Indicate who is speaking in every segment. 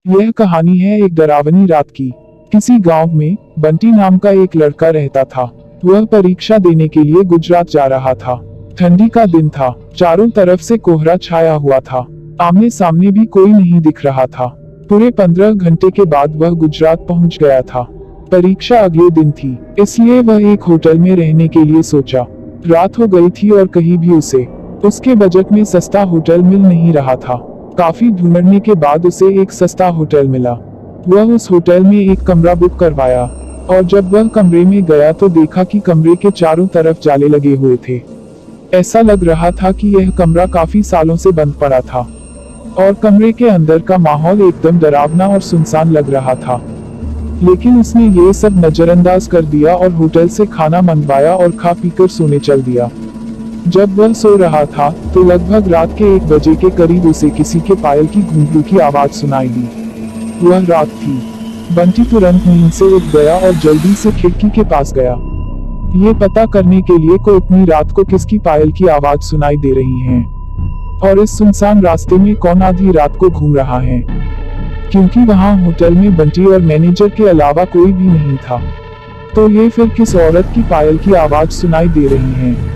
Speaker 1: यह कहानी है एक डरावनी रात की। किसी गांव में बंटी नाम का एक लड़का रहता था। वह परीक्षा देने के लिए गुजरात जा रहा था। ठंडी का दिन था, चारों तरफ से कोहरा छाया हुआ था। आमने सामने भी कोई नहीं दिख रहा था। पूरे 15 घंटे के बाद वह गुजरात पहुंच गया था। परीक्षा अगले दिन थी, इसलिए वह एक होटल में रहने के लिए सोचा। रात हो गई थी और कहीं भी उसके बजट में सस्ता होटल मिल नहीं रहा था। काफी ढूंढने के बाद उसे एक सस्ता होटल मिला। वह उस होटल में एक कमरा बुक करवाया और जब वह कमरे में गया तो देखा कि कमरे के चारों तरफ जाले लगे हुए थे। ऐसा लग रहा था कि यह कमरा काफी सालों से बंद पड़ा था और कमरे के अंदर का माहौल एकदम डरावना और सुनसान लग रहा था। लेकिन उसने ये सब नजरअंदाज कर दिया और होटल से खाना मंगवाया और खा पीकर सोने चल दिया। जब वह सो रहा था तो लगभग रात के 1 बजे के करीब उसे किसी के पायल की घुंघरू की आवाज सुनाई दी। वह रात थी। बंटी तुरंत नींद से उठ गया और जल्दी से खिड़की के पास गया, ये पता करने के लिए कि इतनी रात को किसकी पायल की आवाज सुनाई दे रही है और इस सुनसान रास्ते में कौन आधी रात को घूम रहा है, क्योंकि वहां होटल में बंटी और मैनेजर के अलावा कोई भी नहीं था। तो ये फिर किस औरत की पायल की आवाज सुनाई दे रही है।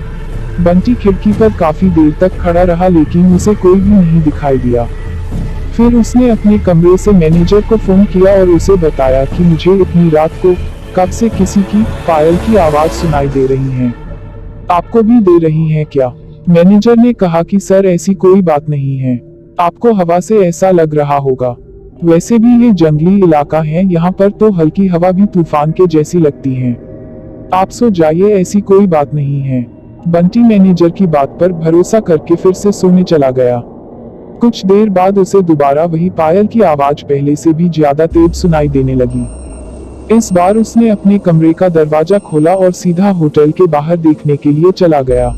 Speaker 1: बंटी खिड़की पर काफी देर तक खड़ा रहा लेकिन उसे कोई भी नहीं दिखाई दिया। फिर उसने अपने कमरे से मैनेजर को फोन किया और उसे बताया कि मुझे इतनी रात को कब से किसी की पायल की आवाज सुनाई दे रही है। आपको भी दे रही है क्या? मैनेजर ने कहा कि सर ऐसी कोई बात नहीं है, आपको हवा से ऐसा लग रहा होगा। वैसे भी ये जंगली इलाका है, यहाँ पर तो हल्की हवा भी तूफान के जैसी लगती है। आप सो जाइए, ऐसी कोई बात नहीं है। बंटी मैनेजर की बात पर भरोसा करके फिर से सोने चला गया। कुछ देर बाद उसे दोबारा वही पायल की आवाज पहले से भी ज्यादा तेज सुनाई देने लगी। इस बार उसने अपने कमरे का दरवाजा खोला और सीधा होटल के बाहर देखने के लिए चला गया।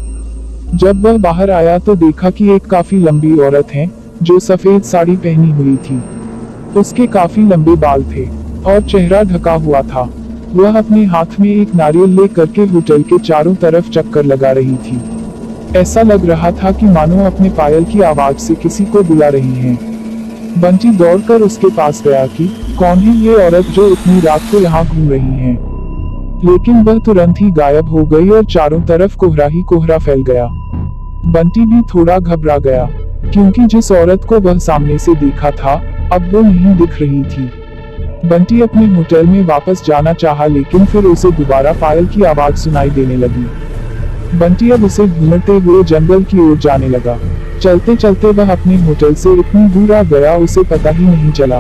Speaker 1: जब वह बाहर आया तो देखा कि एक काफी लंबी औरत है जो सफेद साड़ी पहनी हुई थी। उसके काफी लंबे बाल थे और चेहरा ढका हुआ था। वह अपने हाथ में एक नारियल ले करके होटल के चारों तरफ चक्कर लगा रही थी। ऐसा लग रहा था कि मानो अपने पायल की आवाज से किसी को बुला रही है। बंटी दौड़कर उसके पास गया कि कौन है ये औरत जो इतनी रात को यहाँ घूम रही है, लेकिन वह तुरंत ही गायब हो गई और चारों तरफ कोहरा ही कोहरा फैल गया। बंटी भी थोड़ा घबरा गया क्योंकि जिस औरत को वह सामने से देखा था अब वो नहीं दिख रही थी। बंटी अपने होटल में वापस जाना चाहा लेकिन फिर उसे दोबारा पायल की आवाज सुनाई देने लगी। बंटी अब उसे ढूंढते हुए जंगल की ओर जाने लगा। चलते चलते वह अपने होटल से इतनी दूर आ गया उसे पता ही नहीं चला।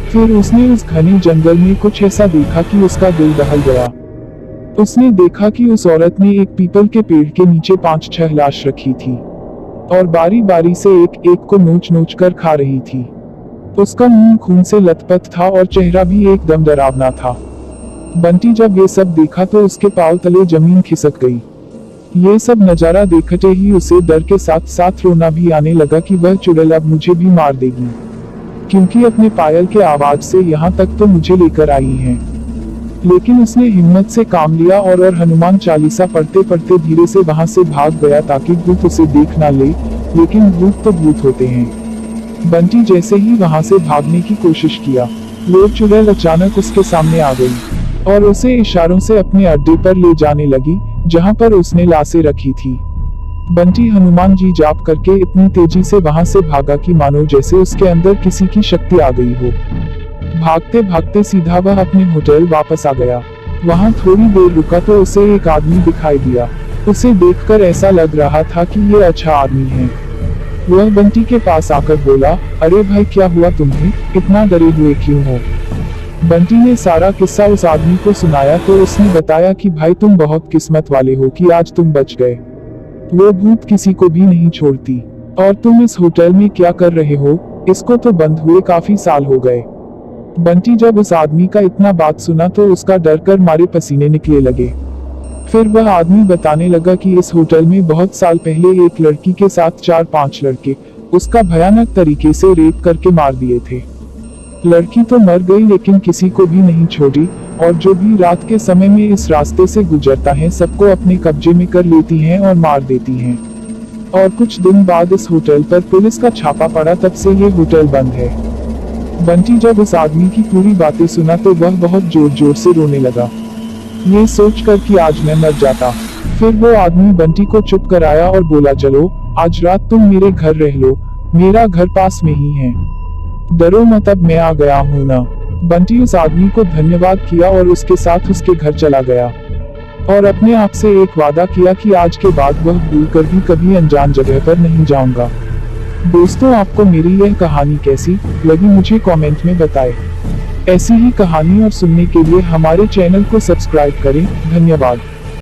Speaker 1: फिर उसने उस घने जंगल में कुछ ऐसा देखा कि उसका दिल दहल गया। उसने देखा कि उस औरत ने एक पीपल के पेड़ के नीचे 5-6 लाश रखी थी और बारी बारी से एक एक को नोच नोच कर खा रही थी। उसका मुंह खून से लथपथ था और चेहरा भी एकदम डरावना था। बंटी जब ये सब देखा तो उसके पांव तले जमीन खिसक गई। ये सब नजारा देखते ही उसे डर के साथ साथ रोना भी आने लगा कि वह चुड़ैल अब मुझे भी मार देगी, क्योंकि अपने पायल के आवाज से यहाँ तक तो मुझे लेकर आई है। लेकिन उसने हिम्मत से काम लिया और हनुमान चालीसा पढ़ते पढ़ते धीरे से वहां से भाग गया ताकि भूत उसे देख ना ले, लेकिन भूत तो भूत होते हैं। बंटी जैसे ही वहां से भागने की कोशिश किया, वो चुड़ैल अचानक उसके सामने आ गई और उसे इशारों से अपने अड्डे पर ले जाने लगी जहां पर उसने लाशें रखी थी। बंटी हनुमान जी जाप करके इतनी तेजी से वहां से भागा कि मानो जैसे उसके अंदर किसी की शक्ति आ गई हो। भागते भागते सीधा वह अपने होटल वापस आ गया। वहां थोड़ी देर रुका तो उसे एक आदमी दिखाई दिया। उसे देखकर ऐसा लग रहा था कि ये अच्छा आदमी है। वह बंटी के पास आकर बोला, अरे भाई क्या हुआ, तुम्हें इतना डरे हुए क्यों हो? बंटी ने सारा किस्सा उस आदमी को सुनाया तो उसने बताया कि भाई तुम बहुत किस्मत वाले हो कि आज तुम बच गए। वो भूत किसी को भी नहीं छोड़ती। और तुम इस होटल में क्या कर रहे हो? इसको तो बंद हुए काफी साल हो गए। बंटी जब उस आदमी का इतना बात सुना तो उसका डर कर मारे पसीने निकले लगे। फिर वह आदमी बताने लगा कि इस होटल में बहुत साल पहले एक लड़की के साथ 4-5 लड़के उसका भयानक तरीके से रेप करके मार दिए थे। लड़की तो मर गई लेकिन किसी को भी नहीं छोड़ी और जो भी रात के समय में इस रास्ते से गुजरता है सबको अपने कब्जे में कर लेती हैं और मार देती हैं। और कुछ दिन बाद इस होटल पर पुलिस का छापा पड़ा, तब से ये होटल बंद है। बंटी जब उस आदमी की पूरी बातें सुना तो वह बहुत जोर जोर से रोने लगा, ये सोचकर कि आज मैं मर जाता। फिर वो आदमी बंटी को चुप कराया और बोला, चलो आज रात तुम मेरे घर रह लो, मेरा घर पास में ही है, डरो मत, अब मैं आ गया हूँ ना। बंटी उस आदमी को धन्यवाद किया और उसके साथ उसके घर चला गया और अपने आप से एक वादा किया कि आज के बाद वह भूलकर भी कभी अनजान जगह पर नहीं जाऊंगा। दोस्तों, आपको मेरी यह कहानी कैसी लगी मुझे कमेंट में बताएं। ऐसी ही कहानी और सुनने के लिए हमारे चैनल को सब्सक्राइब करें। धन्यवाद।